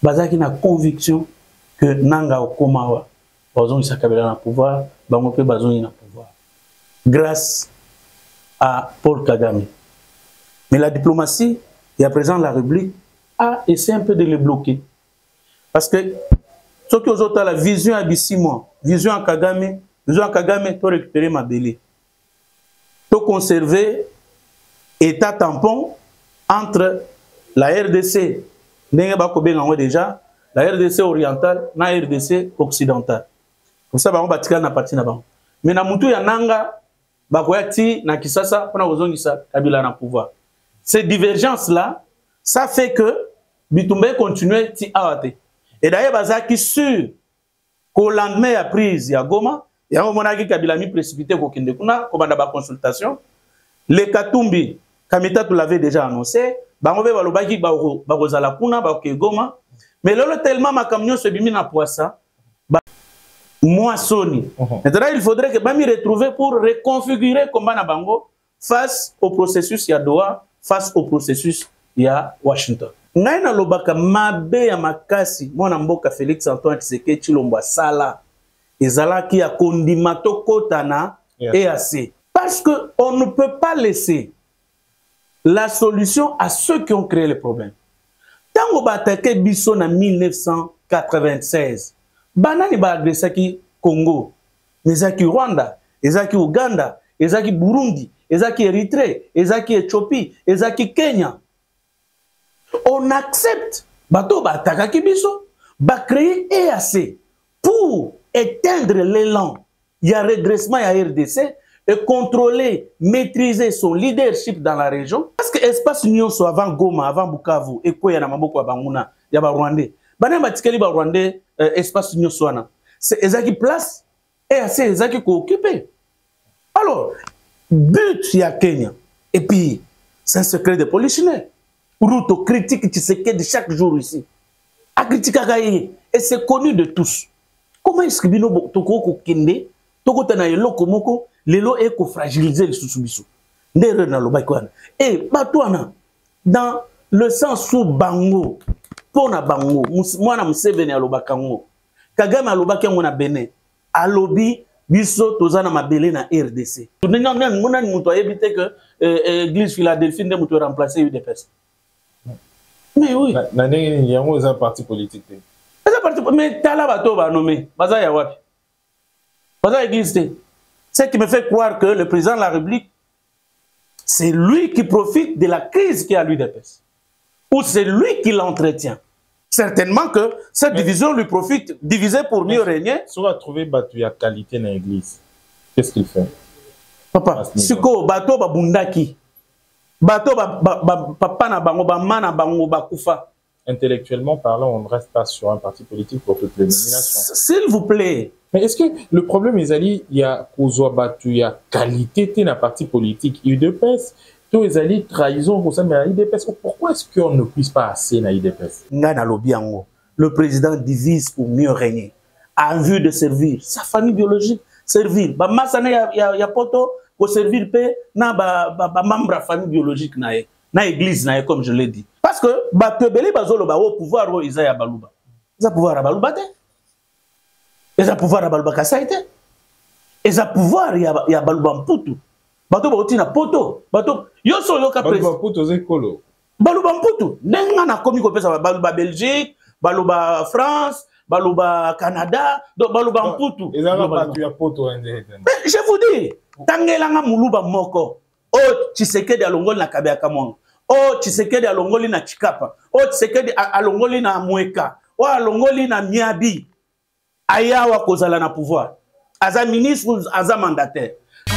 bazaki na conviction que nanga okomawa bazongi sakabela na pouvoir bango pe bazongi na pouvoir grâce à Paul Kagame. Mais la diplomatie et à présent la République a essayé un peu de les bloquer parce que ce qui aux autres la vision à 6 mois, vision à Kagame pour récupérer ma belle, pour conserver état tampon entre la RDC déjà, la RDC orientale, la RDC occidentale. Comme ça, on va na partie na bango. Mais na mutu ya nanga, bakoyati na Kisasa, pour na ozongisa Kabila na pouvoir. Ces divergences-là, ça fait que Bitumbe continue ti awate. Et d'ailleurs, bazaki sûr qu'au lendemain à prise ya Goma, ya monaki Kabila mi précipité ko kende kuna, ko banda ba consultation. Les Katumbi, Kamita tu l'avait déjà annoncé, bango be balobaki ba kozala kuna ba ke Goma. Mais lolo tellement ma camion se bimi na poissa, moi Sony. Maintenant, il faudrait que Bami retrouve pour reconfigurer combat na bango face au processus ya Doha, face au processus ya Washington. Ngai na lobaka mabe ya makasi mwana mboka Félix Antoine Tshisekedi Tshilombo sala ezalaki ya kondimato kotana EAC. Parce que on ne peut pas laisser la solution à ceux qui ont créé le problème. Tango ba attaqué biso na 1996. Banani ba agressaki Congo, ezaki Rwanda, ezaki Uganda, ezaki Burundi, ezaki Érythrée, ezaki Éthiopie, ezaki Kenya. On accepte bato ba attaquaki biso, ba créer EAC pour éteindre l'élan. Il y a redressement ya RDC et contrôler, maîtriser son leadership dans la région. Parce que espace union soit avant Goma, avant Bukavu, et quoi y a na maboko ya banguna, ya ba Rwandais. Bana batikeli ba Rwandais espace union soit na. C'est ezaki place et assez ezaki ko occuper. Alors, but ya Kenya. Et puis, c'est un secret de polichinelle. Ruto critique Tshisekedi chaque jour ici. A critique Agaye. Et c'est connu de tous. Comment est-ce que bino toko ko kende, toko tana eloko moko, lelo e ko fragiliser le susubiso. Ndere na loba kwana. Et batwana dans le sens où bango pona bango, mwana Museveni aloba kango. Kagame aloba kango na Benin. Alobi biso tozana mabele na RDC. Mona ni muto ayebite que église Philadelphie nde muto remplacer UDPS. Mais oui. Il y a un parti politique. Mais tala bato ba nommé. Baza ya wapi. Baza existe. Ce qui me fait croire que le président de la République, c'est lui qui profite de la crise qui a l'UDPS. Ou c'est lui qui l'entretient. Certainement que cette division lui profite, diviser pour mieux régner. Si on va trouver Batuya qualité dans l'église, qu'est-ce qu'il fait? Papa, siko bato ba bundaki. Bato papa na bango ba mana bango ba kufa. Intellectuellement parlant, on ne reste pas sur un parti politique pour toutes les nominations. S'il vous plaît. Mais est-ce que le problème, il y a Kozwa Batuya qualité dans un parti politique UDPS, tous les alliés trahison au sein de l'IDPS. Pourquoi est-ce qu'on ne puisse pas assez dans l'IDPS? Le président divise pour mieux régner, en vue de servir sa famille biologique, servir. Il y a poto pour servir na membre famille biologique na église comme je l'ai dit. Parce que batebeli bazolo ba au pouvoir Isaiah Baluba. Ils ont pouvoir à Baluba. Ils ont pouvoir à Baluba Kasaite. Ils ont pouvoir il y a Baluba Mputu. Bato ba na poto. Bato yo solo ka Baluba Mputu zekolo. Baluba Mputu. Nenga na komi ko pesa Baluba Belgique, Baluba France, Baluba Canada, donc Baluba Mputu. Ils ont battu ya poto. Je vous dis, tangelanga muluba moko. Oh Tshisekedi alongoli na Kabea Kamongo. Oh Tshisekedi alongoli na Chikapa. Oh Tshisekedi alongoli na Mweka. Oh alongoli na Miabi. Ayawa kozala na pouvoir. Aza ministre, aza mandataire.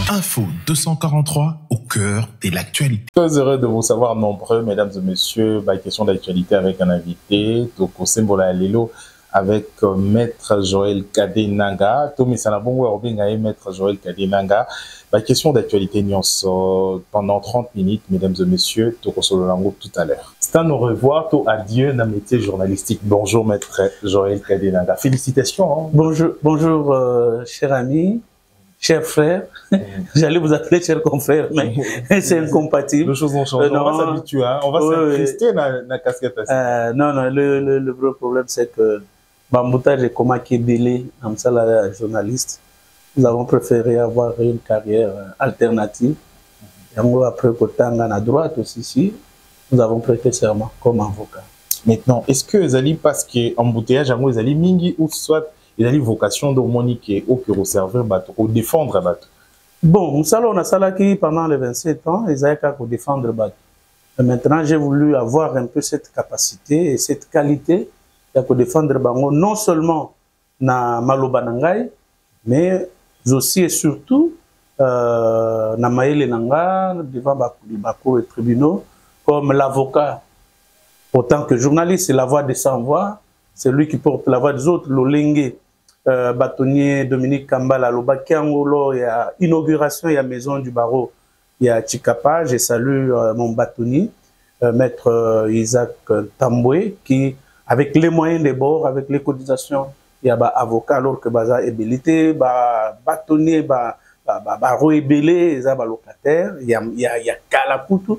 Info 243 au cœur de l'actualité. Très heureux de vous savoir nombreux, mesdames et messieurs. Question d'actualité avec un invité, Toko Sembola Lelo, avec Maître Joël Kadenanga. Tomi Salabongo Robingaye, Maître Joël Kadenanga. Question d'actualité pendant 30 minutes, mesdames et messieurs, Toko Sololango tout à l'heure. C'est un au revoir, tout adieu, dans le métier journalistique. Bonjour, Maître Joël Kadenanga. Félicitations. Hein. Bonjour, cher ami. cher frère. J'allais vous appeler cher confrère, mais c'est incompatible. Les choses ont changé. On va s'habituer, hein. On va s'incruster dans la casquette. Non, le vrai problème, c'est que Bambouta, j'ai comme Kébélé, comme ça, la journaliste. Nous avons préféré avoir une carrière alternative. Et après, côté à droite aussi, nous avons prêté serment comme avocat. Maintenant, est-ce que Zali, parce que embouteillage, Zali mingi ou soit il a une vocation de moniquer au pour servir bateau, ou défendre bateau? Bon, nous on a ça qui pendant les 27 ans, ils avaient qu'à défendre bateau. Maintenant, j'ai voulu avoir un peu cette capacité et cette qualité de défendre bango, non seulement na Malobanangai, mais aussi et surtout na Maële Nanga, devant les tribunaux, comme l'avocat. Autant que journaliste, c'est la voix des sans-voix, c'est lui qui porte la voix des autres. L'Olengue, bâtonnier Dominique Kambala, Lobakiangolo, il y a inauguration, il y a maison du barreau, il y a Chikapa. Je salue mon bâtonnier, maître Isaac Tamboué, qui, avec les moyens des bords, avec les cotisations, il y a avocat alors que baza ébélité, bâtonnier, barreau ébélé, il y a locataire, il y a Kalaputu.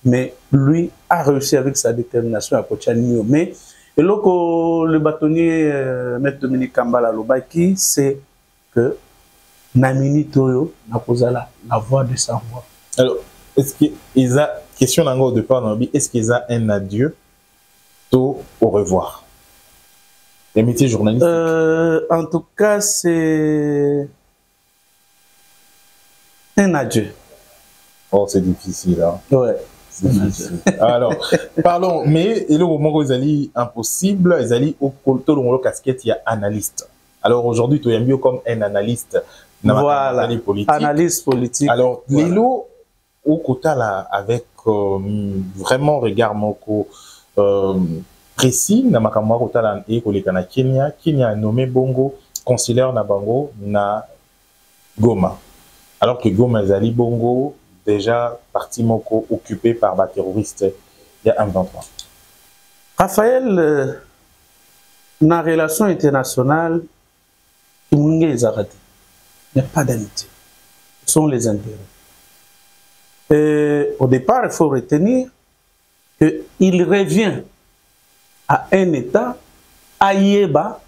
Mais lui a réussi avec sa détermination à Kochanio. Mais le bâtonnier, maître Dominique Kambala Lobaki, c'est que Namini Toyo n'a posé la voix de sa voix. Alors, est-ce qu'il y a, question au départ, est-ce qu'il y a un adieu au revoir? Les métiers journalistiques. En tout cas, c'est un adieu. Oh, c'est difficile, hein? Ouais. Alors, parlons, mais le moment où ils allaient impossible, ils allaient au colto de casquette, il y a analyste. Alors aujourd'hui, tu es mieux comme un analyste. Voilà, analyste politique. Alors, voilà. Lélo, au côté là, avec vraiment regard moko précis, na makamwa côté là, et koleka Kenya a nommé Bongo consulaire na Bango na Goma. Alors que Goma Zali Bongo déjà parti moko occupé par des terroristes il y a un 23. Raphaël, dans la relation internationale, il n'y a pas d'amitié. Ce sont les intérêts. Et au départ, il faut retenir qu'il revient à un État à Yéba,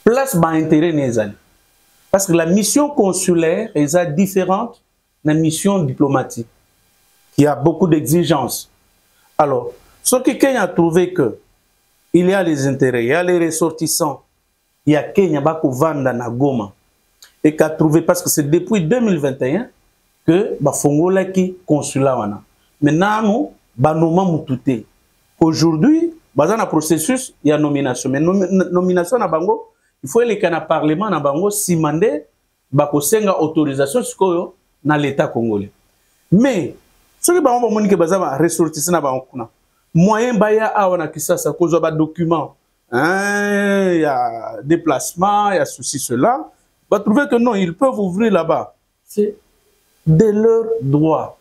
place d'intérêt nésali. Parce que la mission consulaire est différente de la mission diplomatique. Il y a beaucoup d'exigences. Alors, ce que Kenya a trouvé que il y a les intérêts, il y a les ressortissants, il y a Kenya Bako Vanda na Goma. Et qu'a trouvé, parce que c'est depuis 2021 que Bafongola qui consulat wana. Maintenant, nous, Banoma Moutouté. Aujourd'hui, dans un processus, il y a nomination. Mais nomination na Bango, il faut aller au Parlement na Bango, si mandé, Bako senga autorisation sur l'État congolais. Mais, ce que Bango Monique Bazama ressortissant na Bango, moyen baya awana qui ça cause de documents. Il y a déplacement, il y a ceci, cela. Va trouver que non, ils peuvent ouvrir là-bas. C'est de leur droit.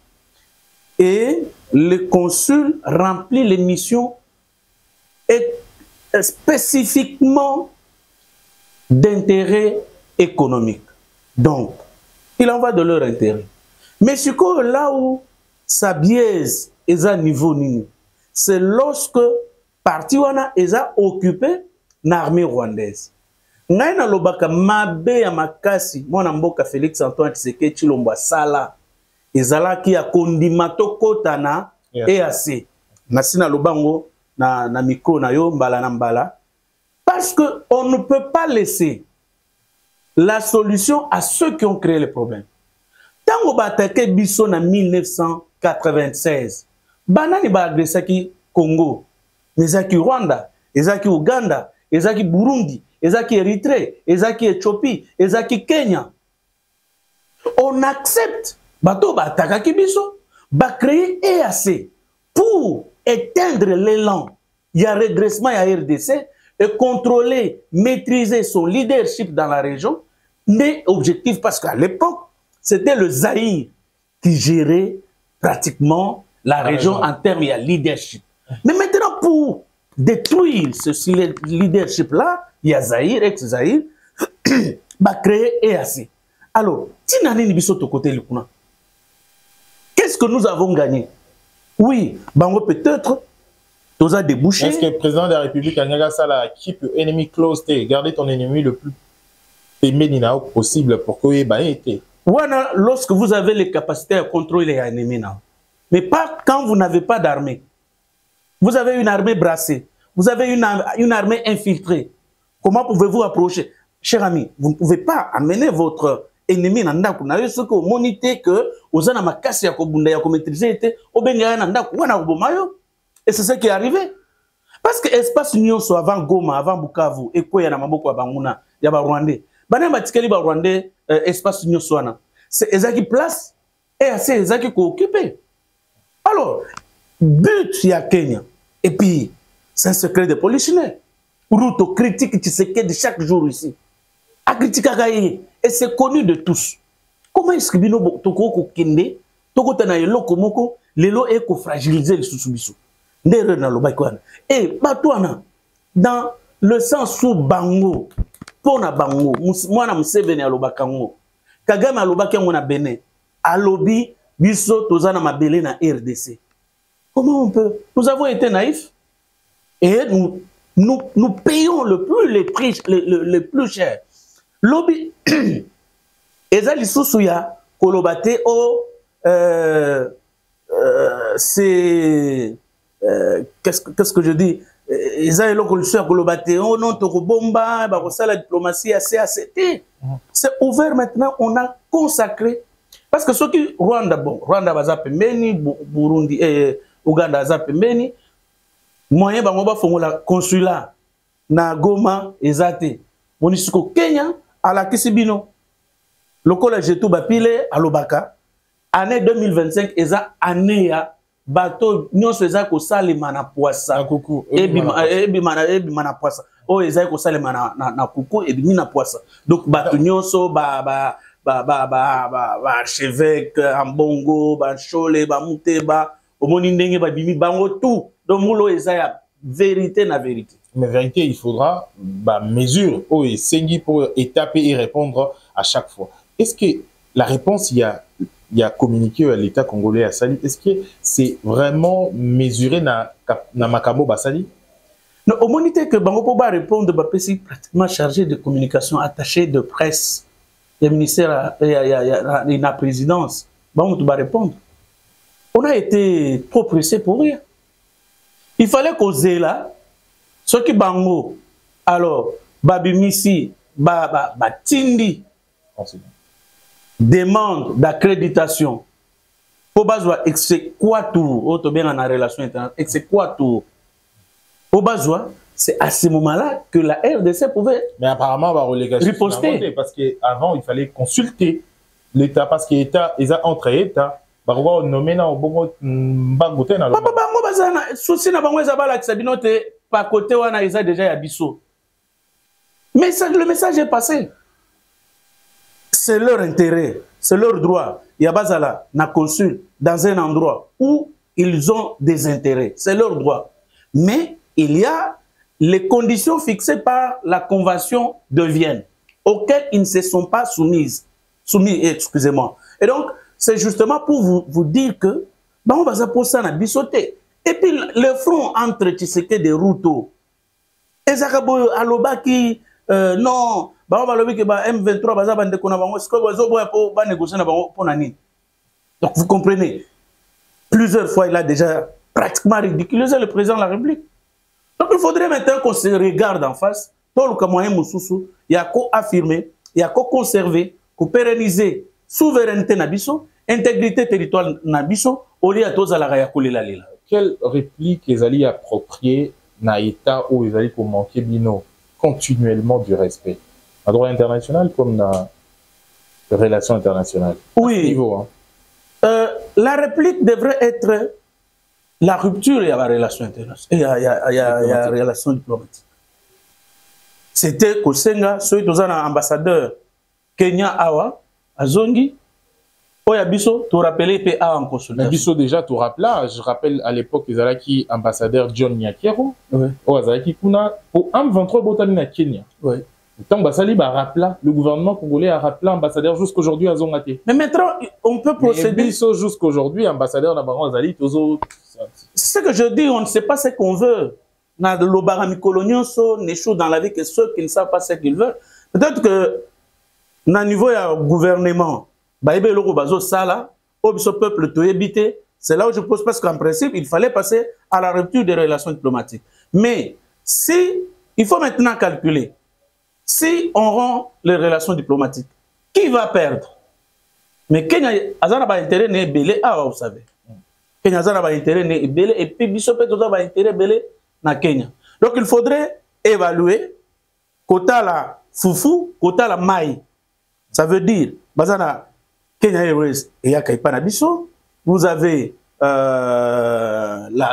Et le consul remplit les missions spécifiquement d'intérêt économique. Donc, il en va de leur intérêt. Mais ce que là où ça biaise est à niveau nini, c'est lorsque parti wana est occupé l'armée rwandaise. Ngai na lobaka mabe ya makasi mwana mboka Félix Antoine Tshisekedi Tshilombo sala ezalaki ya kondimato kota na EAC. Nasina lobango na micro na yo mbala na mbala. Parce que on ne peut pas laisser la solution à ceux qui ont créé le problème. Tango ba attaqué biso na 1996. Banani ba agressaki Congo, ezaki Rwanda, ezaki Uganda, ezaki Burundi, ezaki Érythrée, ezaki Éthiopie, ezaki Kenya. On accepte bato ba attaquaki biso, ba créer EAC pour éteindre l'élan. Il y a redressement à RDC et contrôler, maîtriser son leadership dans la région. Mais objectif, parce qu'à l'époque, c'était le Zaïre qui gérait pratiquement la région en termes de leadership. Mais maintenant, pour détruire ce leadership-là, il y a Zaïre, ex-Zaïre, va créer EAC. Alors, Tinani Bisoto côté le kuna. Qu'est-ce que nous avons gagné? Oui, bango peut-être, tous a débouché. Est-ce que le président de la République a ça keep your enemy close, garder ton ennemi le plus aimé possible pour que il été. Voilà, lorsque vous avez les capacités à contrôler les ennemis, mais pas quand vous n'avez pas d'armée. Vous avez une armée brassée, vous avez une armée infiltrée. Comment pouvez-vous approcher? Cher ami, vous ne pouvez pas amener votre ennemi dans le monde. Ce que vous monitez que vous avez makasi ya kobunda ya maîtriser était au Benga nanda wana bomayo. Et c'est ce qui est arrivé. Parce que espace union soit avant Goma, avant Bukavu, et quoi y a na maboko banguna, ya ba Rwandais. Bana batikeli ba Rwandais espace union soit c'est ezaki place et assez ezaki ko occuper. Alors, but y a Kenya. Et puis c'est un secret de polichinelle. Ruto critique Tshisekedi chaque jour ici. A critiqué et c'est connu de tous. Comment est-ce que bino toko ko kende, toko tana yelo komoko, lelo e ko fragiliser le susubisu. Ndere na lobakwana. Et batwana dans le sens où bango pona bango, mwana Museveni alobakango. Kagame alobakango na Benin. Alobi biso tozana mabele na RDC. Comment on peut? Nous avons été naïfs et nous payons les prix les plus chers. Lobby ezali susuya kolobate o c'est qu'est-ce que je dis? Ezali lokolusu kolobate o non to bomba ba la diplomatie assez c'est ouvert maintenant, on a consacré parce que ceux qui Rwanda baza pembeni, Burundi et Uganda baza pembeni, moyen bango ba fongola consulat na Goma ezate Monisco Kenya à la Kisibino. Le collège tout bapile à l'Obaka. Année 2025, eza année ya bateau nyon seza ko salema na poissa. Ebi mana poissa. O eza ko salema na kuku ebi na poissa. Donc bateau nyon so ba archevêque ambongo ba chole ba muteba omoni ndenge ba bimi bango tout. Donc mulo eza ya vérité na vérité. Mais vérité, il faudra mesure et sengi pour étaper et répondre à chaque fois. Est-ce que la réponse, il y a communiqué à l'État congolais à Sali, est-ce que c'est vraiment mesuré na Makamo Basali? Non, au monité que Bango Poba répondre, c'est pratiquement chargé de communication, attaché de presse, il y a ministère, il y a la présidence. Bango Poba répondre. On a été trop pressé pour rien. Il fallait causer là. Ce qui bango, alors, Babimisi, Tindi, demande d'accréditation. Pour besoin, c'est quoi tout, autre bien en relation internationale, c'est quoi tout. Pour besoin, c'est à ce moment-là que la RDC pouvait. Mais apparemment, riposter. Parce qu'avant, il fallait consulter l'État, parce que l'État, ils ont entre États. Bango nommé na bongo bagote na. Papa bango bazana, souci na bango ezabala kisabinote. Par côté, on a déjà Yabiso. Mais le message est passé. C'est leur intérêt, c'est leur droit. Yabazala n'a consul dans un endroit où ils ont des intérêts. C'est leur droit. Mais il y a les conditions fixées par la Convention de Vienne, auxquelles ils ne se sont pas soumis, excusez-moi. Et donc, c'est justement pour vous dire que, on va s'apposer ça na bisoté. Et puis le front entre Tshisekedi et Ruto, Ezakabo Alobaki, non, M23, donc vous comprenez, plusieurs fois il a déjà pratiquement ridiculisé le président de la République. Donc il faudrait maintenant qu'on se regarde en face, tout le moyen Moussoussou, il y a qu'à affirmer, il y a qu'à conserver, qu'à pérenniser souveraineté Nabiso, intégrité territoriale Nabiso, au lieu de tous à la Rayakoulila. Quelle réplique les alliés appropriés na État où les alliés pour manquer bino continuellement du respect à droit international comme dans les relations internationales? Oui. Niveau, hein? La réplique devrait être la rupture et la relation internationale. Il y a relation diplomatique. C'était Kosenga, celui qui est ambassadeur Kenya Awa, Azongi. Oyabiso, tu rappelles PA en consultation. Biso déjà, tu rappelles, je rappelle à l'époque, les Alaki ambassadeur John Nyakero, au Azalaki Kuna, pour M23 Botani na Kenya. Oui. Tant que le gouvernement congolais a rappelé l'ambassadeur jusqu'aujourd'hui à Zongaté. Mais maintenant, on peut procéder. Jusqu'aujourd'hui, ambassadeur d'Abaron Azali, c'est ce que je dis, on ne sait pas ce qu'on veut. Na le barami coloniaux n'échouent dans la vie que ceux qui ne savent pas ce qu'ils veulent. Peut-être que, na niveau du gouvernement, baïbe loko bazo sala, au peuple to habité. C'est là où je pose parce qu'en principe, il fallait passer à la rupture des relations diplomatiques. Mais si il faut maintenant calculer. Si on rend les relations diplomatiques, qui va perdre? Mais Kenya a un intérêt né belé, vous savez. Kenya a un intérêt né belé et puis Bissopé a un intérêt belé na Kenya. Donc il faudrait évaluer quota la foufou, quota la maille. Ça veut dire, bazana Kenya Airways et ya Kaipana Bisso, vous avez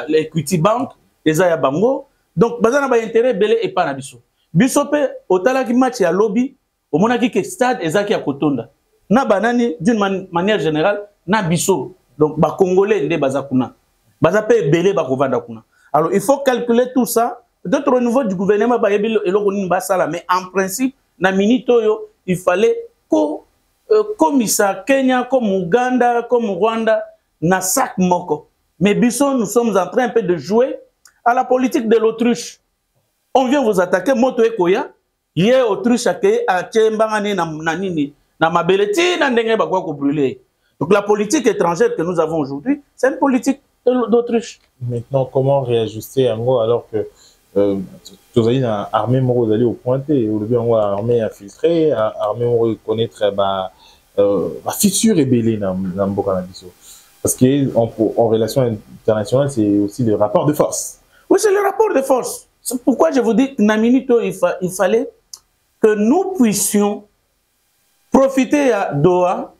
l'Equity Bank, les Aya Bango. Donc bazana ba intérêt belé et pas na Bisso. Bisope, au talaki match à lobby, au monaki que stade ezaki à Kotonda. Na banani d'une manière générale, na biso. Donc, ba Congolais nde bazakuna. Bazape belé ba kovanda kuna. Alors, il faut calculer tout ça. Peut-être au niveau du gouvernement, ba yebi eloko ni basala, mais en principe, na minito yo, il fallait comme ça, Kenya, comme Ouganda, comme Rwanda, na sac moko. Mais biso, nous sommes en train un peu de jouer à la politique de l'autruche. On vient vous attaquer, moto ekoya, yé autruche accueilli à Tchembangani na mabeleti na ndenge bakwa ko brûler. Donc la politique étrangère que nous avons aujourd'hui, c'est une politique d'autruche. Maintenant, comment réajuster Ango alors que tu as une armée morale au pointé, ou bien une armée infiltrée, armée morale connaître la fissure ébellée dans Mboka Nabiso. Parce qu'en relation internationale, c'est aussi le rapport de force. Oui, c'est le rapport de force. C'est pourquoi je vous dis que Naminito, il fallait que nous puissions profiter à Doha,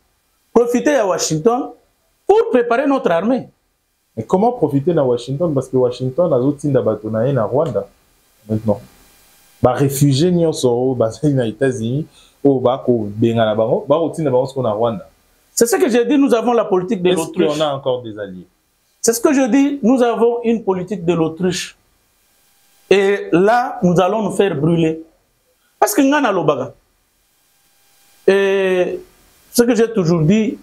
profiter à Washington pour préparer notre armée. Mais comment profiter à Washington? Parce que Washington a d'autres Batonaï en Rwanda. Maintenant, réfugiés ni aux États-Unis, au Bako Bengala Bango, Rwanda. C'est ce que j'ai dit, nous avons la politique de l'autruche. On a encore des alliés. C'est ce que je dis, nous avons une politique de l'autruche. Et là, nous allons nous faire brûler. Parce que nous avons le baga. Et ce que j'ai toujours dit,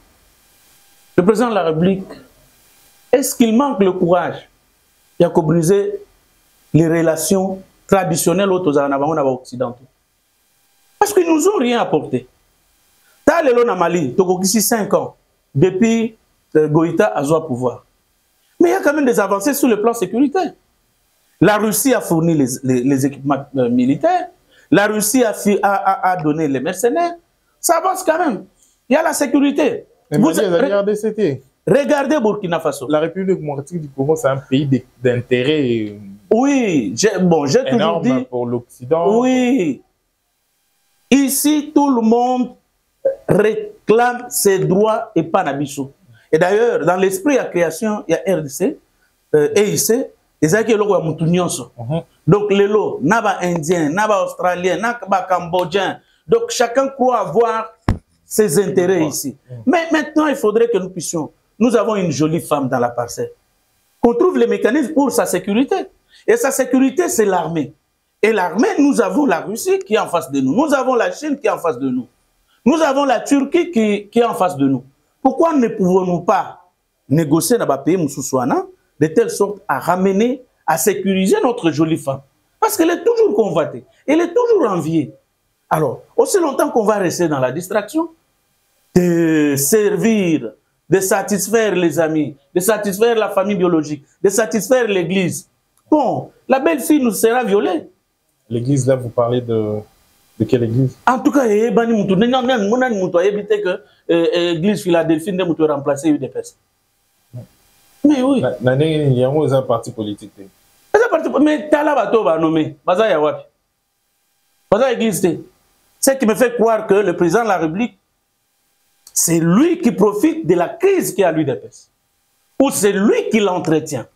le président de la République, est-ce qu'il manque le courage? Il y a qu'à briser les relations traditionnelles aux occidentaux. Parce qu'ils ne nous ont rien apporté. T'as les lois Mali, tu as 5 ans, depuis Goïta a joué au pouvoir. Mais il y a quand même des avancées sur le plan sécuritaire. La Russie a fourni les équipements militaires. La Russie a donné les mercenaires. Ça avance quand même. Il y a la sécurité. Regardez Burkina Faso. La République démocratique du Congo, c'est un pays d'intérêt. Oui, j'ai toujours dit. Pour l'Occident. Oui. Ici, tout le monde réclame ses droits et pas Nabiso. Et d'ailleurs, dans l'esprit de création, il y a RDC, EIC, donc les lots, naba indien, naba australien, naba cambodgien. Donc chacun croit avoir ses intérêts ici. Mais maintenant, il faudrait que nous puissions. Nous avons une jolie femme dans la parcelle. Qu'on trouve les mécanismes pour sa sécurité. Et sa sécurité, c'est l'armée. Et l'armée, nous avons la Russie qui est en face de nous. Nous avons la Chine qui est en face de nous. Nous avons la Turquie qui est en face de nous. Pourquoi ne pouvons-nous pas négocier dans le pays Moussoussouana de telle sorte à ramener, à sécuriser notre jolie femme? Parce qu'elle est toujours convoitée. Elle est toujours enviée. Alors, aussi longtemps qu'on va rester dans la distraction, de servir, de satisfaire les amis, de satisfaire la famille biologique, de satisfaire l'église. Bon, la belle-fille nous sera violée. L'église, là, vous parlez de quelle église? En tout cas, il y a l'église Philadelphie qui a remplacé UDPS. Mais oui. Il y a un parti politique. Mais tu as là, nommé. Ce qui me fait croire que le président de la République, c'est lui qui profite de la crise qu'il y a à l'UDPS. Ou c'est lui qui l'entretient.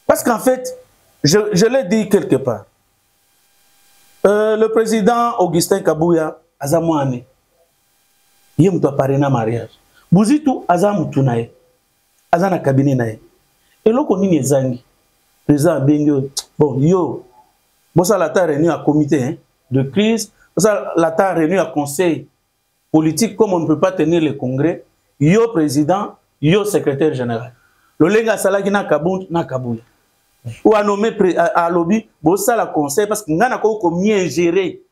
Parce qu'en fait, je l'ai dit quelque part. Le président Augustin Kabouya, Azamouane, il y a un parrain mariage. Bouzitou, Azamoutunae, Azana cabinet nae. Et là, on y est zangi. Président Bengo, bon, yo, bon, ça la terre réunie à comité, hein. de crise. Ça, l'État réuni à conseil politique, comme on ne peut pas tenir le congrès, yo président, yo secrétaire général. Le lenga salaki na kabund na kabuya. Ou a nommé à lobby, bon ça la conseil parce que ngana ko mieux gérer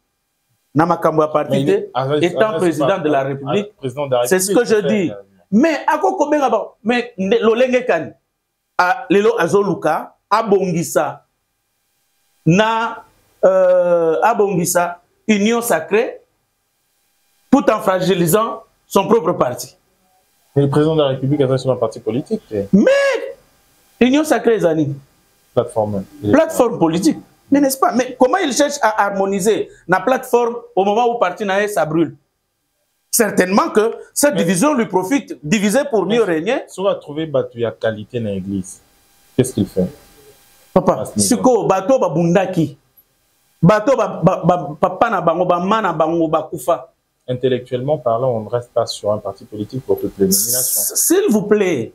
na makambo parti étant président de la République. C'est ce que je dis. Mais à quoi combien d'abord mais le lenga kan a lelo azoluka abongisa na abongisa union sacrée tout en fragilisant son propre parti. Mais le président de la République est sur un parti politique. Mais union sacrée, Zani. Plateforme. Plateforme politique. Mais n'est-ce pas? Mais comment il cherche à harmoniser la plateforme au moment où le parti naé, ça brûle? Certainement que cette division lui profite, diviser pour mieux régner. Si on va trouver Batouya qualité dans l'église, qu'est-ce qu'il fait? Papa, Siko, Bato Babundaki. Bato Papa na bango, Mana bango, Bakufa. Intellectuellement parlant, on ne reste pas sur un parti politique pour toutes les nominations. S'il vous plaît,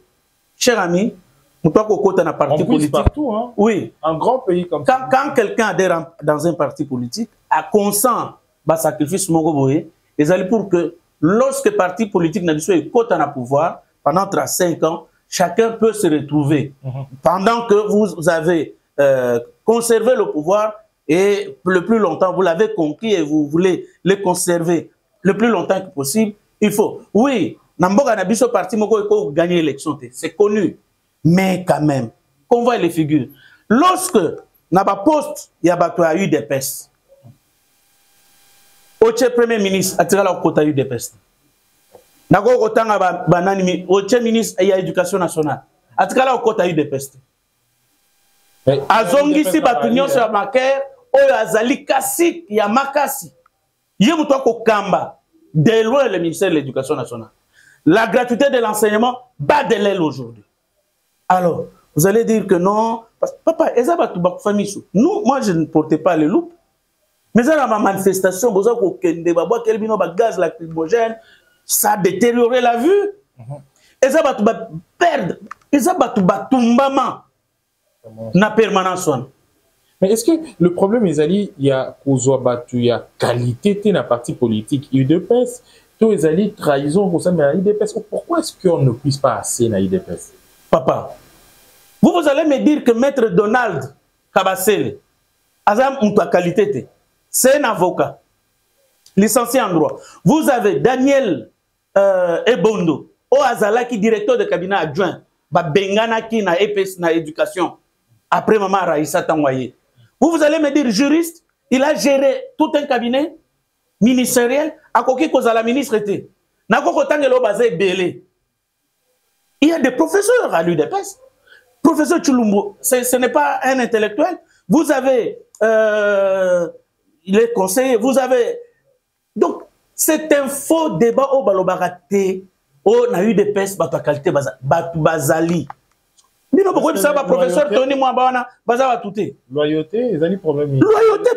cher ami, on puisse partout, hein? Oui. Un grand pays comme ça. Quand quelqu'un adhère dans un parti politique, à consent, sacrifice et pour que lorsque le parti politique n'a pas pouvoir, pendant 35 ans, chacun peut se retrouver. Pendant que vous avez conservé le pouvoir et le plus longtemps, vous l'avez conquis et vous voulez le conserver le plus longtemps que possible, il faut. Oui, Namboga Nabiso parti moko gagner l'élection, c'est connu. Mais quand même, qu'on voit les figures. Lorsque Naba poste, il y a eu des pestes. Oche premier ministre a tiré la côte eu des pestes. Nako otanga banani Oche ministre il y a éducation nationale. A tiré la côte eu des pestes. Azongi si batunyo sur maker, oyo azali kasi ya makasi. Yemuto ko kamba de loin le ministère de l'Éducation nationale. La gratuité de l'enseignement bat de l'aile aujourd'hui. Alors, vous allez dire que non, papa, nous, moi je ne portais pas les loupes, mais dans ma manifestation, gaz lacrymogène, ça a détérioré la vue. Et ça va perdre, et ça va na permanence. Mais est-ce que le problème, il y a qualité de la partie politique, il y a de pèse, tous les trahison, pourquoi est-ce qu'on ne puisse pas assez dans l'IDPS? Papa, vous allez me dire que Maître Donald Kabasele, Azam Mouta qualité, c'est un avocat, licencié en droit. Vous avez Daniel Ebondo, au Azala qui directeur de cabinet adjoint, Bengana qui na EPS na éducation, après Maman Raïssa Tanwaye. Vous allez me dire juriste, il a géré tout un cabinet ministériel, à quoi cause à la ministre était. Il y a des professeurs à l'UDPS. Professeur Chulumbo, ce n'est pas un intellectuel. Vous avez les conseillers, vous avez... Donc, c'est un faux débat au Balobarate. On a eu des pestes, qualité Bazali. Nino beaucoup ça professeur Tony Mwabana bazava touté. Loyauté, ils ont des problèmes. Loyauté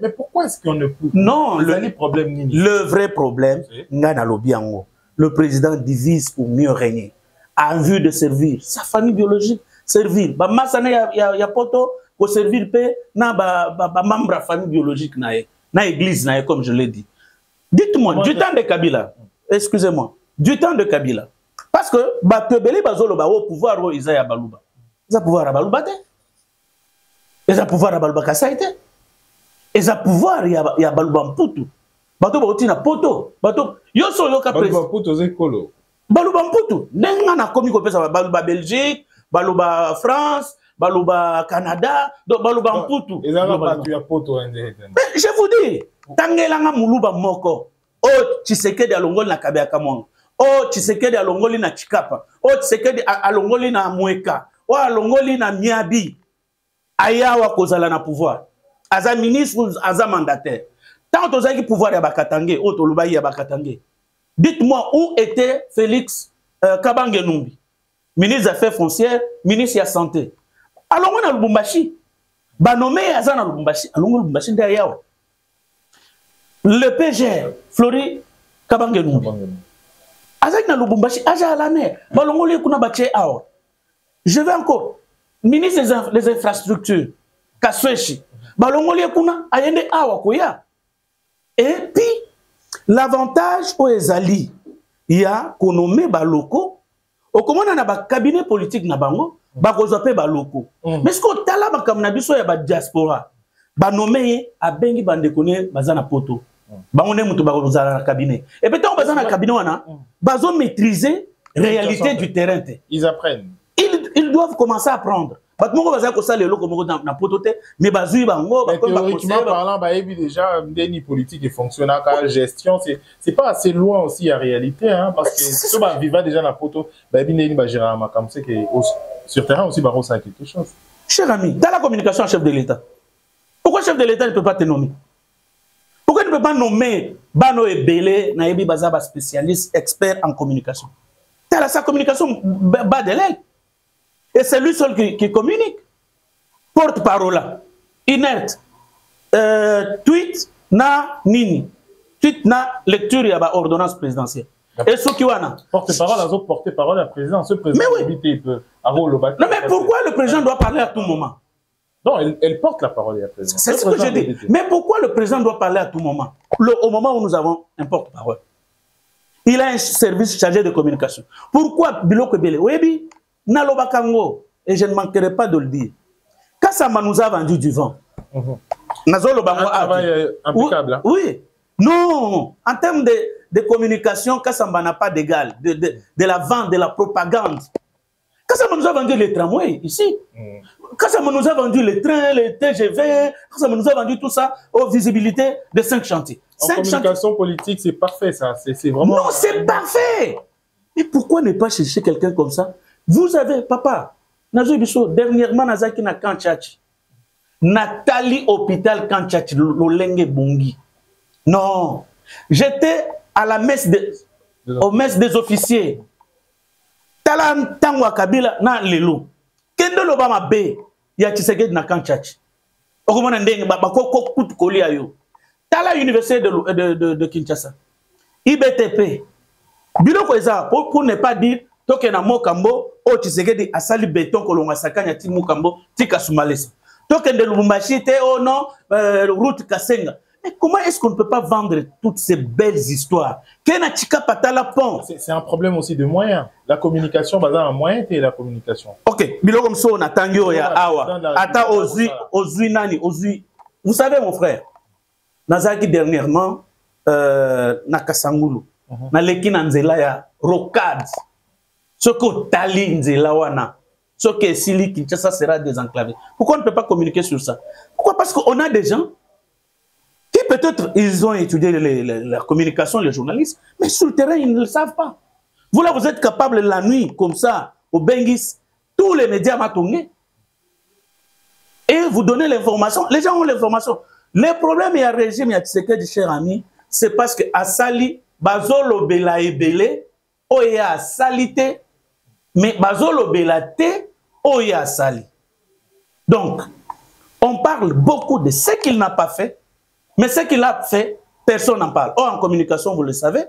mais pourquoi est-ce qu'on ne peut? Non, le vrai problème ngana lobiango. Le président divise pour mieux régner. En vue de servir sa famille biologique, servir ba masana ya poto pour servir paix na ba membre famille biologique na église na comme je l'ai dit. Dites-moi du temps de Kabila. Excusez-moi, du temps de Kabila. Parce que Batebeli Bazolo ba au pouvoir au Isaïa Balouba. Ils ont pouvoir à Balouba. Ils ont pouvoir à Balouba Kassaïte. Ils ont pouvoir y a Balouba Mputu. Bato Bautina Poto. Bato Yoso Yoka Presse. Balouba Mputu Zekolo. Balouba Mputu. N'engana komi ko pesa Balouba Belgique, Balouba France, Balouba Canada, donc Balouba Mputu. Ils ont battu à Poto. Je vous dis, Tangelanga Muluba Moko. Oh, Tshisekedi alongol na Kabea Kamongo. Oh, Tshisekedi alongoli na Chikapa. Oh, Tshisekedi alongoli na Mweka. Oh, alongoli na Miabi. Ayawa kozala na pouvoir. Aza ministre, aza mandataire. Tant aux qui pouvoir ya Bakatangé, oh, Tolubayi ya Bakatangé. Dites-moi où était Félix Kabange Numbi, ministre des Affaires foncières, ministre de la Santé. Alongo na Lubumbashi. Banomé aza na Lubumbashi. Alongo Lubumbashi nda yawa. Le PGR, Flori Kabange Numbi. Azak na Lubumbashi, aja alane, balongoli kuna bache awa. Je vais encore, ministre des infrastructures, Kasweshi, balongoli kuna ayende awa koya. Et puis, l'avantage aux Ezali, il y a qu'on nomme ba locaux. Au comment on a ba cabinet politique na bango, ba kozope ba locaux. Mais ce qu'on t'a là, ba comme na biso ya ba diaspora, ba nommé a bengi bande connaît bazana poto. Ba on est mutu ba kozala cabinet. Et peut-être bazana cabinet wana, bazo maîtriser réalité du terrain. Ils apprennent. Ils doivent commencer à apprendre. Mais théoriquement parlant, déjà, des politiques et fonctionnaires, la gestion, c'est pas assez loin aussi en réalité, hein, parce que si on vivait déjà dans la poto, sur terrain aussi, ça a quelque chose. Cher ami, dans la communication chef de l'État, pourquoi chef de l'État ne peut pas te nommer? Pourquoi il ne peut pas nommer Bano et Belé, Naïbi Bazaba, spécialiste, expert en communication? Dans sa communication, bas de l'aile. Et c'est lui seul qui communique. Porte-parole, inerte. Tweet na nini. Tweet na lecture y a ordonnance présidentielle. Et ce qui wana. Porte-parole, à porte-parole, la présidence. Ce président, mais oui. Non, mais pourquoi le président doit parler à tout moment? Non, elle porte la parole à la présidence. C'est ce que je dis. Mais pourquoi le président doit parler à tout moment? Au moment où nous avons un porte-parole. Il a un service chargé de communication. Pourquoi Biloko Bele? Oui, Nalobakango, et je ne manquerai pas de le dire. Kassama nous a vendu du vent. Nazolo Bango impeccable. Oui. Non, en termes de communication, Kassama n'a pas d'égal. De la vente, de la propagande. Kassama nous a vendu les tramways ici. Kassama nous a vendu les trains, les TGV. Kassama nous a vendu tout ça aux visibilités de 5 chantiers. En communication politique, c'est parfait ça. C'est vraiment. Non, c'est parfait. Et pourquoi ne pas chercher quelqu'un comme ça? Vous avez, papa, dernièrement, Nazaki na Kanchachi. Nathalie Hôpital Kanchachi, Lolenge Bongi. Non. J'étais à la messe au messe des officiers. Talan Tangwa Kabila na Lelo. Kendo Lobama B. Ya Tshisekedi na Kanchachi. Okomona ndenge bakoko kutu kolia yo. Tala Université de Kinshasa. IBTP. Biloko eza pour ne pas dire toke na Mokambo o Tshisekedi asali béton kolonga sakanya ti Mokambo tika Sumalesa. Toke de Lubumbashi te oh non route Kasenga. Mais comment est-ce qu'on ne peut pas vendre toutes ces belles histoires? Kena Chika Patala Pont. C'est un problème aussi de moyens. La communication, bah, un moyen et la communication. Ok, biloko mso na tangyo ya awa. Ata ozui nani ozui. Vous savez mon frère, Nazaki dernièrement na Kasangulu. Na leki na nzela ya rocade. Ce que tali nzela wana. Ce que Sili Kinshasa sera désenclavé. Pourquoi on ne peut pas communiquer sur ça? Pourquoi? Parce qu'on a des gens qui peut-être ils ont étudié la communication, les journalistes, mais sur le terrain ils ne le savent pas. Vous là vous êtes capable la nuit comme ça au Bengis, tous les médias matongés et vous donnez l'information. Les gens ont l'information. Les problèmes il y a régime, il y a Tshisekedi cher ami, c'est parce que Asali Bazolo Bela Ebele, Oya Salite, mais Bazolo Bela Te, Oya Sali. Donc, on parle beaucoup de ce qu'il n'a pas fait, mais ce qu'il a fait, personne n'en parle. Or, en communication, vous le savez,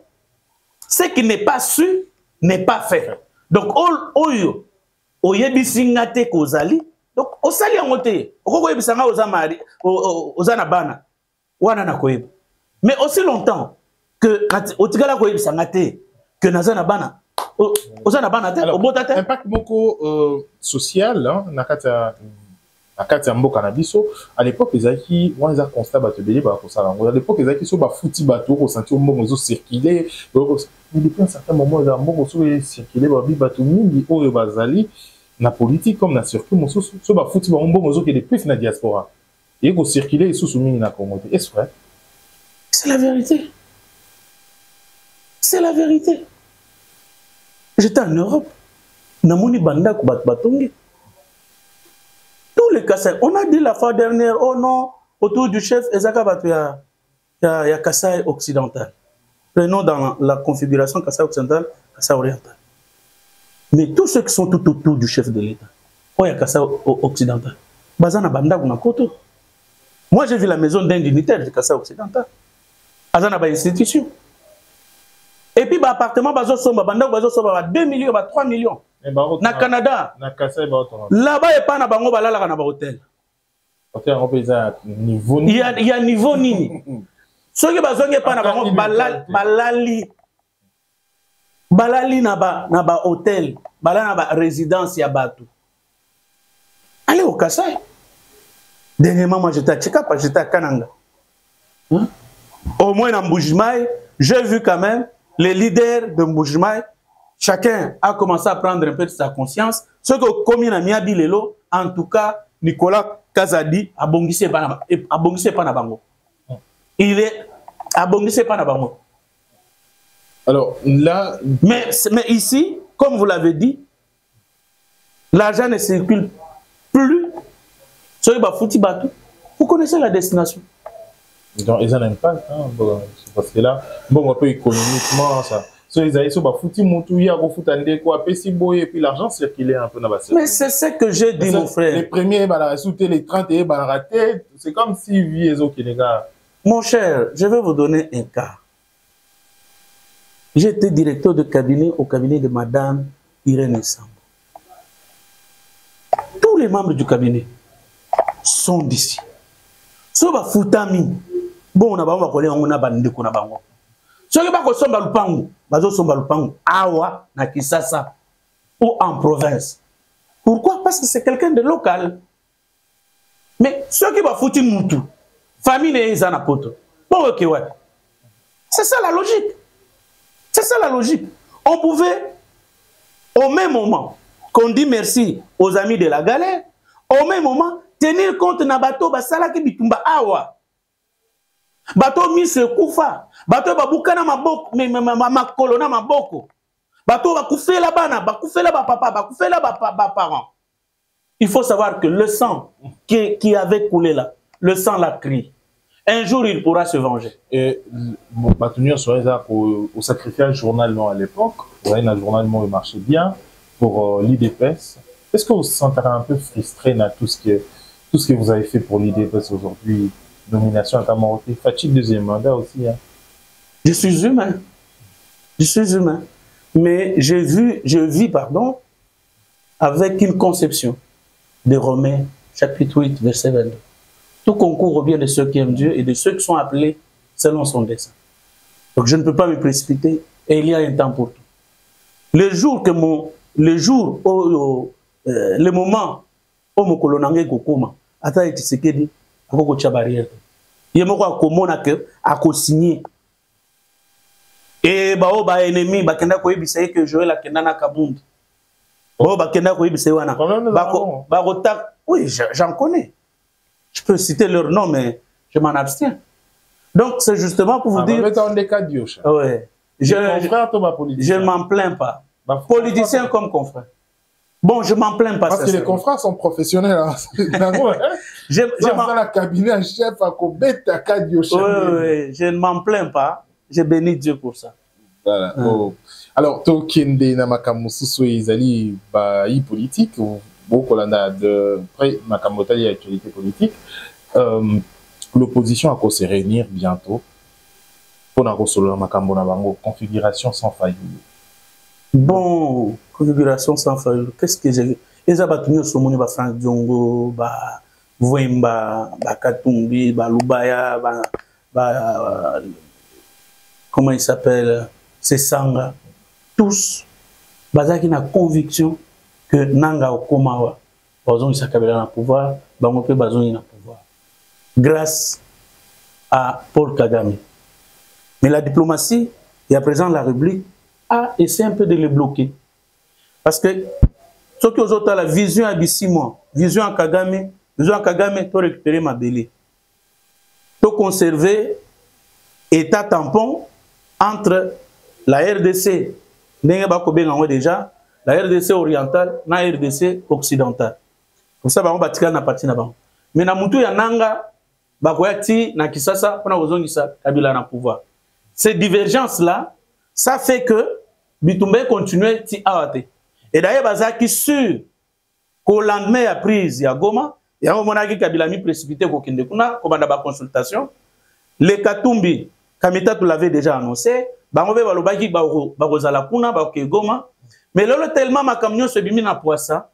ce qui n'est pas su n'est pas fait. Donc, Oyo, Oyebi Singate Kozali, donc, Osali en moté, Oyebi Sanga Ozamari, Ozanabana, Wanana Koyeb. Mais aussi longtemps, que Otigala Koyebi Sangate, que Nazanabana, Ozanabana, Obotate. Impact beaucoup social, hein, Nakata. À l'époque, les Aïki, on les a constaté, à l'époque, les Aïki sont foutis bateaux, au senti au moment où ils ont circulé. Mais depuis un certain moment, ils ont circulé, la politique comme la circuit, ils sont foutis au moment où ils ont la diaspora. Ils ont circulé, ils sont soumis à la communauté. Est-ce vrai? C'est la vérité. C'est la vérité. J'étais en Europe. Namoni Banda Kubatbatongi. Tous les Kassai, on a dit la fois dernière, oh non, autour du chef, il y a Kassai occidental. Prenons dans la configuration Kassai occidental, Kassai oriental. Mais tous ceux qui sont tout autour du chef de l'État, oh, il y a Kassai occidental. Bazana Banda Kunakoto. Moi, j'ai vu la maison d'un dignitaire de Kassai occidental. Azana ba institution. Et puis, l'appartement, Banda Somba, 2 millions, 3 millions. Na Canada, là-bas, il n'y a pas de hôtel. Il y a niveau nini. Ceux qui bazonge pas na bango balali na ba hôtel, balali na ba résidence ya bateau. Allez au Kassai. Dernièrement, moi j'étais à Tchikapa, j'étais à Kananga. Hein? Au moins dans Mbujimaï, j'ai vu quand même les leaders de Mbujimaï, chacun a commencé à prendre un peu de sa conscience. Ce que comme il a mis à Bilelo, en tout cas, Nicolas Kazadi a bongissé pas na bango. Il est abongissé pas na bango. Alors là, mais ici, comme vous l'avez dit, l'argent ne circule plus. Vous connaissez la destination. Donc, ils n'en aiment pas. Hein, bon, parce que là, bon, un peu économiquement, ça. Ils allaient sur foutu montou, il et puis l'argent circulait un peu dans la. Mais c'est ce que j'ai dit, mon frère. Les premiers, les 30 et raté, c'est comme si les autres les gars. Mon cher, je vais vous donner un cas. J'étais directeur de cabinet au cabinet de Madame Irène Sambo. Tous les membres du cabinet sont d'ici. So ba futami. Bon na bango bakole ngo na bandeko na bango. So ke ba ko somba lupangu, bazo somba lupangu awa na Kisasa ou en province. Pourquoi? Parce que c'est quelqu'un de local. Mais ceux qui ba futi mutu, famille ne ezana poto. Bon OK ouais. C'est ça la logique. C'est ça la logique. On pouvait au même moment qu'on dit merci aux amis de la galère, au même moment tenir compte na bateau basala ki bitumba awa. Bateau mise kufa, bateau babukana maboko, makolo na maboko. Bateau bakufela bana, bakufela ba papa, bakufela ba parents. Il faut savoir que le sang qui avait coulé là, le sang l'a crié. Un jour, il pourra se venger. Et bon, tenir sur les au sacrifice journalement à l'époque, le journalement marchait bien pour l'IDPS. Est-ce que vous vous sentez un peu frustré dans tout ce que vous avez fait pour l'IDPS aujourd'hui? Nomination à Kamoroté, fatigue deuxième mandat aussi. Hein. Je suis humain. Je suis humain. Mais je vis, avec une conception de Romains, chapitre 8, verset 22. Tout concourt au bien de ceux qui aiment Dieu et de ceux qui sont appelés selon son dessein. Donc je ne peux pas me précipiter et il y a un temps pour tout. Le moment où mon colonel Gokoma a été séqué, à barrière. Il y a un que à signer. Et ba ennemi ba kenda ko yebisa que Joël akenda na Kabund. Ba kenda ko yebisa wana. Ba rotak. Oui, j'en connais. Je peux citer leur nom, mais je m'en abstiens. Donc, c'est justement pour vous dire... Ouais. Je ne m'en plains pas. Politicien comme confrère. Bon, je ne m'en plains pas. Parce que les confrères sont professionnels. Hein. Dans la cabinet chef à Kobet, à Kadio. Oui, je ne m'en plains pas. Je bénis Dieu pour ça. Voilà. Oh. Alors, Tokende Namakamusu Izali, politique, beaucoup de près Makamotali actualité politique. L'opposition a se réunir bientôt pour la configuration sans faille. Bon, configuration sans faille. Qu'est-ce que j'ai? Les abattus sont monés par Franck Diongo, Vouemba, Katumbi, Lubaya, comment il s'appelle? C'est Sanga. Tous, qui ont la conviction que Nanga Okomawa, Bazon Isakabela na pouvoir, Bangope Bazon na pouvoir. Grâce à Paul Kagame. Mais la diplomatie, et à présent la République, a essayé un peu de les bloquer. Parce que ce qui ont la vision à 6 mois, vision à Kagame, pour récupérer ma belle. Pour conserver état tampon entre la RDC, déjà, la RDC orientale, la RDC occidentale. Comme ça, on va na partie na. Mais na mutu ya nanga, bakoyati na Kisasa, on a besoin de ça, Kabila na pouvoir. Ces divergences-là, ça fait que Bitumbe continue ti awate. Et d'ailleurs, bazaki sûr qu'au lendemain à prise ya Goma, ya monaki Kabila mi précipité ko kende kuna ko banda ba consultation. Les Katumbi, Kamita tu l'avait déjà annoncé, bango be balobaki ba kozala kuna ba ke Goma. Mais là tellement ma camion se bimi na poissa.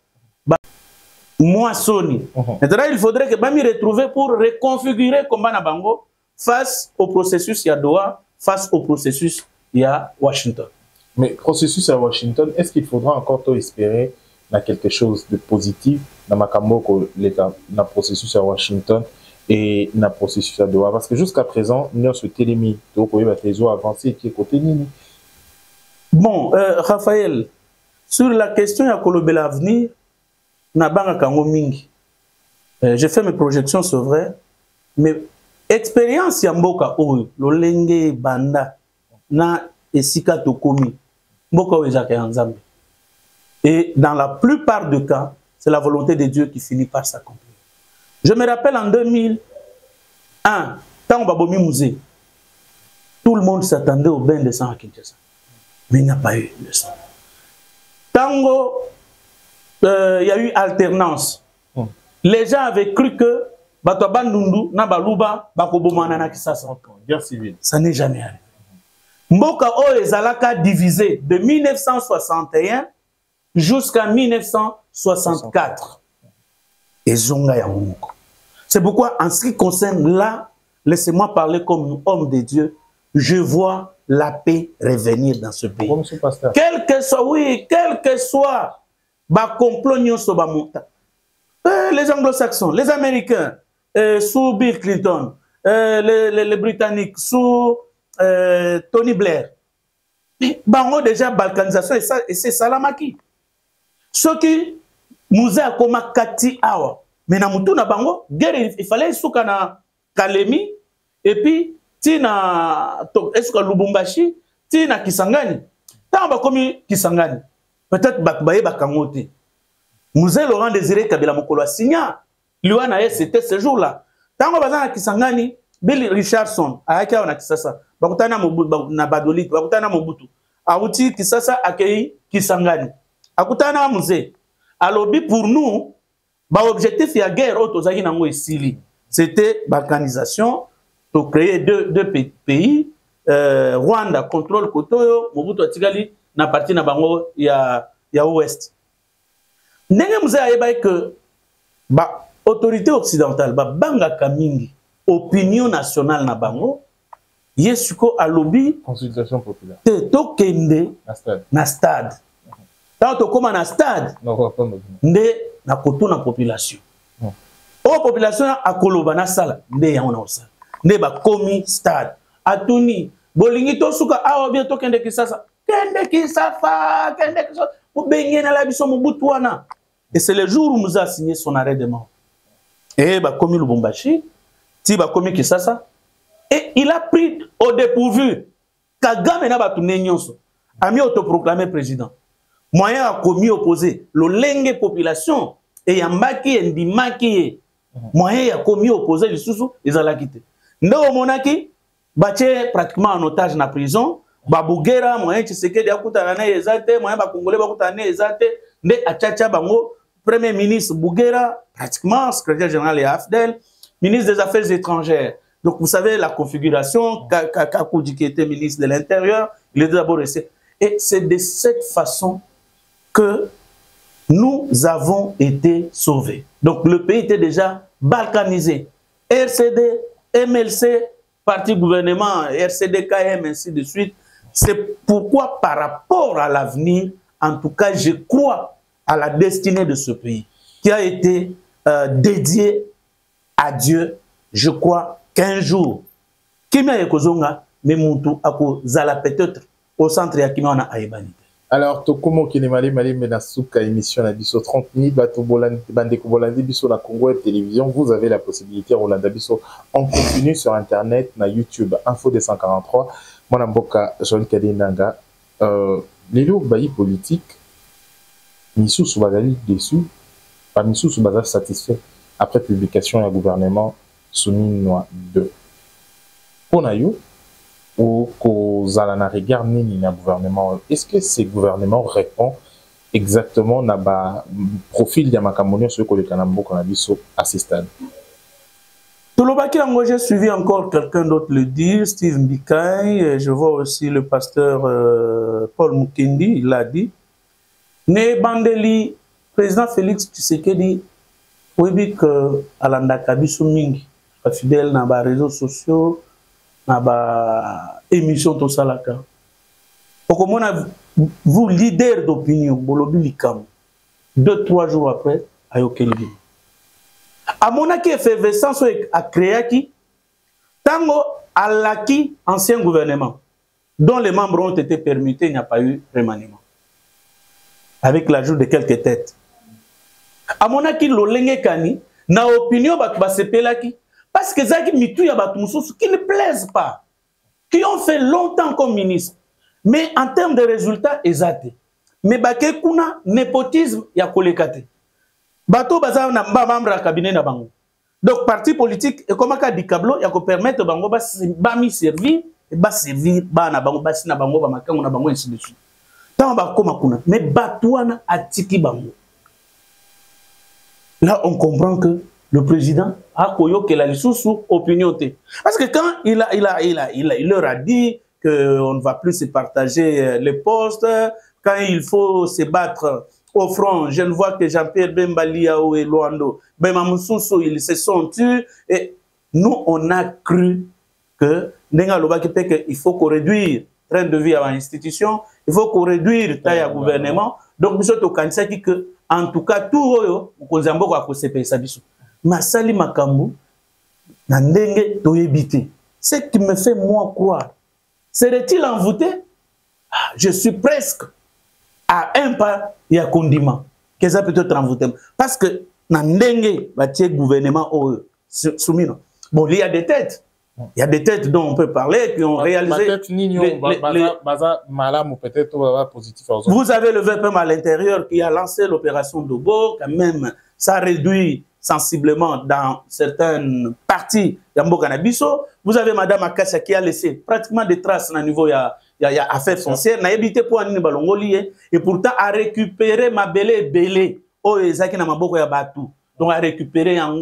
Moi Sony. Maintenant il faudrait que Bami retrouve pour reconfigurer combat na bango face au processus, il y a Doha, face au processus, il y a Washington. Mais processus à Washington, est-ce qu'il faudra encore espérer quelque chose de positif dans le processus à Washington et dans le processus à Doha? Parce que jusqu'à présent, nous avons souhaité les mis, donc on va avancer qui est côté Nini. Bon, Raphaël, sur la question de l'avenir, j'ai fait mes projections, c'est vrai, mais expérience Yamboka Oyo, Lolenge Banda, na Esika Tokomi, Mboka Oezake Nzambe. Et dans la plupart des cas, c'est la volonté de Dieu qui finit par s'accomplir. Je me rappelle en 2001, quand on Babomi Musée, tout le monde s'attendait au bain de sang à Kinshasa. Mais il n'y a pas eu de sang. Tango, il y a eu alternance. Les gens avaient cru que Batouabandundu, Nabaluba, Bakobomana na Kisasa. Guerre civile. Ça n'est jamais arrivé. Mboka O Ezalaka divisé de 1961 jusqu'à 1964. Et Zonga Yamouk. C'est pourquoi, en ce qui concerne là, laissez-moi parler comme homme de Dieu, je vois la paix revenir dans ce pays. Quel que soit, oui, quel que soit, les anglo-saxons, les américains, sous Bill Clinton, les britanniques, sous Tony Blair, bango déjà balkanisation et c'est Salamaki. Ce qui nous a comme Kati Awa, mais na mutu na bango, guerre, il fallait souka na Kalemi, et puis tina esuka Lubumbashi, tina Kisangani. Tant ba komi Kisangani, peut-être bakbaye bakangote. Mouze Laurent Désiré Kabila Mokolo a signé. Luana c'était ce jour-là. Tant que bazana Kisangani, Bill Richardson, Aaka na Kisasa, bakutana na Badolit, bakutana Mobutu. Auti Kisasa akei Kisangani. Akutana Mouze. Alobi pour nous, ba objectif ya guerre otozaki nango esili. C'était balkanisation pour créer deux pays. Rwanda contrôle Kotoyo, Mobutu Atigali na parti na bango ya ouest. Ndenge mouze ayeba que ba autorité occidentale ba banga kamingi opinion nationale na bango yesuko alobi consultation populaire te tokende na stade tant to koma na stade nde na kotuna population o population akoloba na sala nde ya ona osala nde ba komi stade atuni bolingi to suka awa bien tokende Kisasa kende Kisafa kende Kisasa et c'est le jour où nous a signé son arrêt de mort. Et bah comme Lubumbashi, Tiba comme Kisasa, et il a pris au dépourvu Kagame na batu nenyonso, a mis autoproclamé président. Moyen a commis opposé le lenge population et yambaki ndimaki moyen a commis opposé les sous ils ont quitté. Ndo monaki bache pratiquement en otage na prison. Babugera moyen Tshisekedi akutana na ezate moyen ba congolais bakutana na ezate nde achacha bango premier ministre Bougera pratiquement secrétaire général et AFDEL ministre des affaires étrangères. Donc vous savez la configuration Kakoudi qui était ministre de l'intérieur, il est d'abord resté et c'est de cette façon que nous avons été sauvés. Donc le pays était déjà balkanisé. RCD, MLC, parti gouvernement, RCD, KM, ainsi de suite. C'est pourquoi, par rapport à l'avenir, en tout cas, je crois à la destinée de ce pays, qui a été dédié à Dieu. Je crois qu'un jour, Kimia Ekozonga, Memuntu Ako Zala peut-être au centre Yakimana Aïbanite. Alors, Tokomo Kinemale Mali Menasuka, émission à Bisso 30 minutes, Bandeko Bolandi Bisso la Congo et Télévision. Vous avez la possibilité, Rolanda Bisso, en continu sur Internet, na YouTube, Info 243. Mon Mboka, Joël Kadinanga, les lots baillis politiques, Missou Soubazali déçu, pas Missou Soubazali satisfait après publication du gouvernement Souni Noa 2. Pour Nayo, ou qu'aux regard ni gouvernement, est-ce que ce gouvernement répond exactement à profil de Makamonio sur le Kanambo qu'on a vu à ce stade? Tolobaki Ango, j'ai suivi encore quelqu'un d'autre le dire, Steve Mbikaï, je vois aussi le pasteur Paul Mukendi, il l'a dit. Ne Bandeli, président Félix Tshisekedi, oui, que Alanda Kabisu Mingi, fidèle dans les réseaux sociaux, na ba émission to salaka. Okomona vous leader d'opinion bolobi likam 2-3 jours après ayokeli. Amona ki effervescence a créé qui tango alaki ancien gouvernement dont les membres ont été permutés, il n'y a pas eu remaniement. Avec l'ajout de quelques têtes. Amona ki lolenge kani na opinion bat basepelaki parce que zaki mitu ya bat mususu qui ne plaisent pas, qui ont fait longtemps comme ministre, mais en termes de résultats exacts. Mais baké kuna népotisme ya kolekate. Bato baza na membre ya cabinet na bango. Donc parti politique et comme ka dikablo ya ko permettre bango ba mi servir et ba servir ba na bango ba sina bango ba makango na bango ainsi de suite. Tant ba koma kuna mais batouana atiki bango. Là, on comprend que le président a koyo que la sous opinion. Parce que quand il leur a dit qu'on ne va plus se partager les postes, quand il faut se battre au front, je ne vois que Jean-Pierre Bemba Liao et Luando, Bemamoussoussou, ils se sont tués. Et nous, on a cru que il faut qu'on réduise le train de vie à l'institution, il faut qu'on réduise le taille à gouvernement. Donc, nous sommes que en tout cas, tout le monde a fait ça. Masali Makambu, Nandenge Toyebite. Ce qui me fait moi croire, serait-il envoûté? Je suis presque à un pas, il y a condiment. Qu'est-ce que peut être envoûté? Parce que Nandenge, le gouvernement soumis. Bon, il y a des têtes. Il y a des têtes dont on peut parler qui ont réalisé. Vous avez le VPM à l'intérieur qui a lancé l'opération Dobo, quand même, ça réduit sensiblement dans certaines parties d'Ambo Canabiso. Vous avez Madame Akasha qui a laissé pratiquement des traces au niveau il y a affaires foncières, n'a évité pour un balongoli et pourtant a récupéré ma belé oh ezaki na maboko ya batu. Donc à récupérer un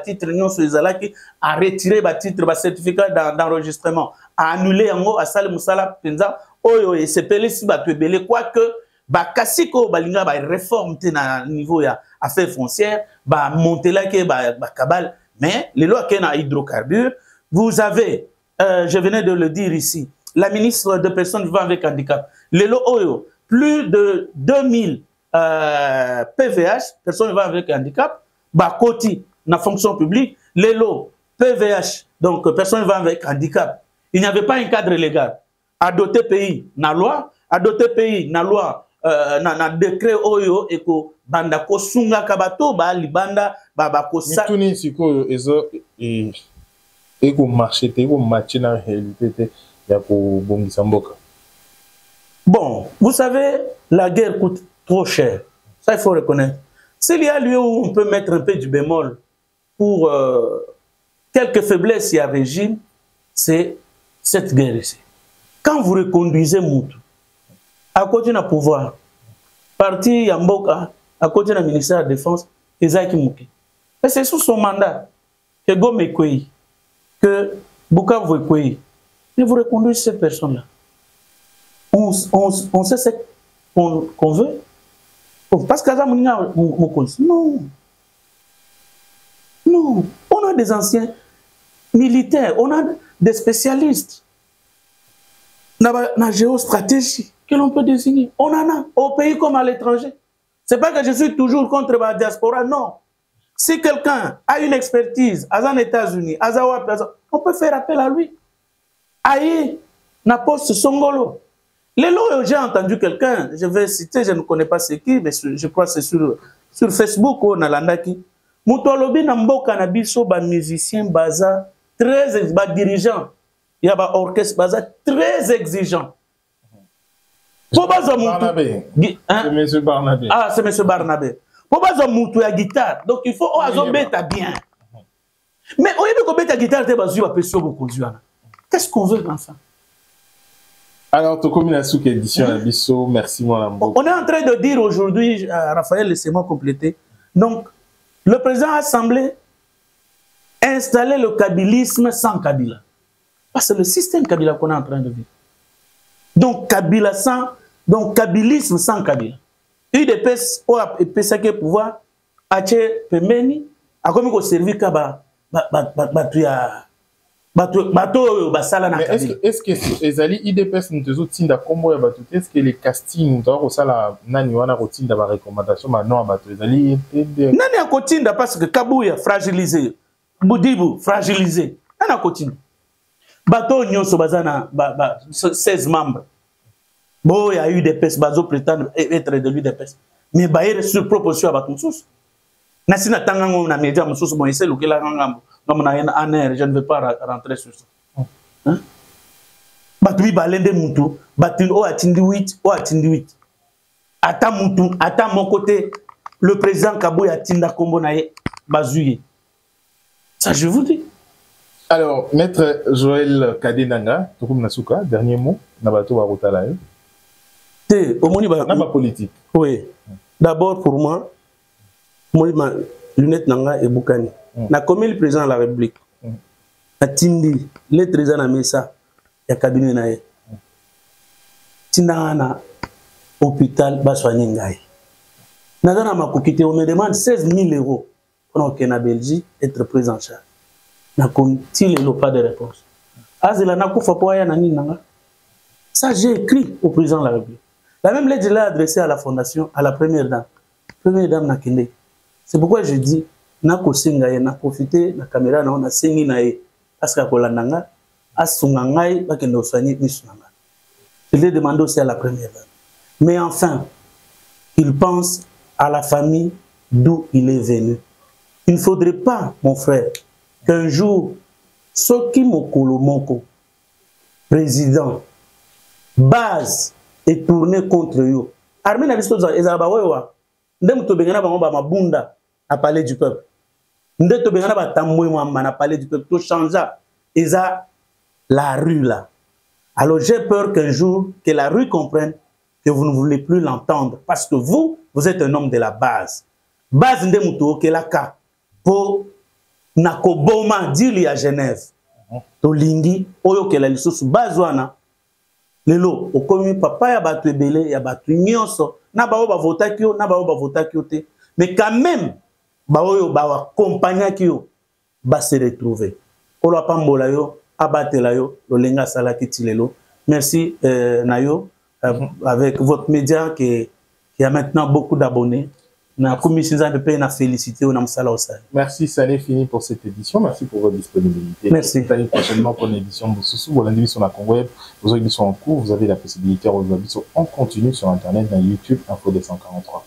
titre, à retirer un titre, un certificat d'enregistrement, à annuler un à Salle Moussala Penza, et c'est pelé si batu belé quoique Bakasiko balinga ba réforme na niveau ya affaires foncières, ba monter là que ba cabal, mais les lois qui na hydrocarbures, vous avez je venais de le dire ici, la ministre de personnes vivant avec handicap, les lois oyo plus de 2000 PVH, personnes vivant avec handicap, Bakoti, na fonction publique, les lots PVH, donc personnes vivant avec handicap, il n'y avait pas un cadre légal. Adopté pays, na loi, adopté pays, na loi, na décret oyo, eko, banda ko sunga kabato, ba libanda, ba ko sa. Mituni siko, eko marché, eko matché na réalité, ya ko bongi samboka. Bon, vous savez, la guerre coûte trop cher. Ça, il faut reconnaître. S'il y a lieu où on peut mettre un peu du bémol pour quelques faiblesses, il y a régime, c'est cette guerre ici. Quand vous reconduisez Moutou, à côté d'un pouvoir, parti Yamboka, à côté d'un ministère de la Défense, Ezaki Mouki. Et c'est sous son mandat que Gome Ekweyi, que Bukavu Ekweyi, et vous reconduisez cette personne-là. On sait ce qu'on veut. Parce que non. Non. On a des anciens militaires, on a des spécialistes. La géostratégie que l'on peut désigner. On en a au pays comme à l'étranger. Ce n'est pas que je suis toujours contre la diaspora, non. Si quelqu'un a une expertise aux États-Unis, on peut faire appel à lui. Aïe, na poste Songolo. Les lots, j'ai entendu quelqu'un, je vais citer, je ne connais pas c'est qui, mais je crois que c'est sur Facebook ou Nalandaki. Moutolobi Nambo Kanabiso, ba musicien baza, très dirigeant. Il y a un orchestre baza, très exigeant. Barnabé. C'est M. Barnabé. Ah, c'est M. Barnabé. Pour baza Moutou à guitare. Donc il faut bêta bien. Mais au lieu de bêta guitare, tu vas qu'est-ce qu'on veut dans ça? Alors, Tokominasouk édition Abisso, merci mon amour. On est en train de dire aujourd'hui, Raphaël, laissez-moi compléter. Donc, le président a semblé installer le kabylisme sans Kabila. Parce que c'est le système Kabila qu'on est en train de vivre. Donc, kabylisme sans Kabila. UDPS, PSK pouvoir, Ache Pemeni, a comme servir Kaba, bato basala na Kabila. Est-ce que ezali IDPS ntezo tinda kombo ya bato? Est-ce que les castings to sala nani wana ko tinda ba recommandation maintenant bato ezali nani akotinda parce que Kabuya fragilisé, Boudibu fragilisé, nani akotinda bato nyonso bazana 16 membres. Bon, il y a eu des pèses, bazo prétendent être de l'UDPS. Mais bah, il est sur proposition à Batumsus. Nasina Tangango, na média, Moussous, bon, il sait lequel a un je ne veux pas rentrer sur ça. Batui Balende Moutou, Batun O Atindi 8, O Atindi 8. Ata Moutou, ata mon côté, le président Kabouya Tinda Kombonaye, Bazouye. Ça, je vous dis. Alors, Maître Joël Kadenanga, Tokoum Nasuka, dernier mot, Nabato Barotalaye. Ma politique. Oui. D'abord, pour moi, ma lunette nanga et Boukani. Na comme le président de la République. Na Tindi, les trésors na Mesa, ya cabinet na ye. Tinda na hôpital Baswani Ngai. Nazana Makukite, on me demande 16 000 € pour que na Belgique être pris en charge. Na comme il n'y a pas de réponse. Azela na kufa po ya na nanga. Ça, j'ai écrit au président de la République. La même lettre, je l'ai adressée à la fondation, à la première dame. Première dame Nakende. C'est pourquoi je dis, Nako Sengaye, na profité, na caméra, na sengi nae, parce que Kolandanga, à Sungangaye, bakende osani, ni Sunanga. Je l'ai demandé aussi à la première dame. Mais enfin, il pense à la famille d'où il est venu. Il ne faudrait pas, mon frère, qu'un jour, Soki Mokolo Moko, président, base, est tourné contre eux. Armée n'a visto ezabawewa. Ndem to bengana ba mabunda à parler du peuple. Ndem to bengana ba tamwe mwamba na parler du peuple. To changea eza la rue là. Alors j'ai peur qu'un jour que la rue comprenne que vous ne voulez plus l'entendre parce que vous êtes un homme de la base. Base ndem to ke la ka pour nakoboma dili à Genève. To lingi oyo ke la lisusu bazwana. Lelo, au commun papa ya batu ebele ya batu nyonso na bao ba votaki yo na bao ba votaki yo te mais quand même bao yo ba accompagner ki yo ba se retrouver olo pambola yo abatela yo lolenga sala kitilelo merci nayo avec votre média qui a maintenant beaucoup d'abonnés. Merci, ça n'est fini pour cette édition. Merci pour votre disponibilité. Merci. Prochainement pour une édition Boussoussou. Vous l'avez sur la web, vos émissions en cours, vous avez la possibilité de regarder en continu sur Internet, dans YouTube, Info 243.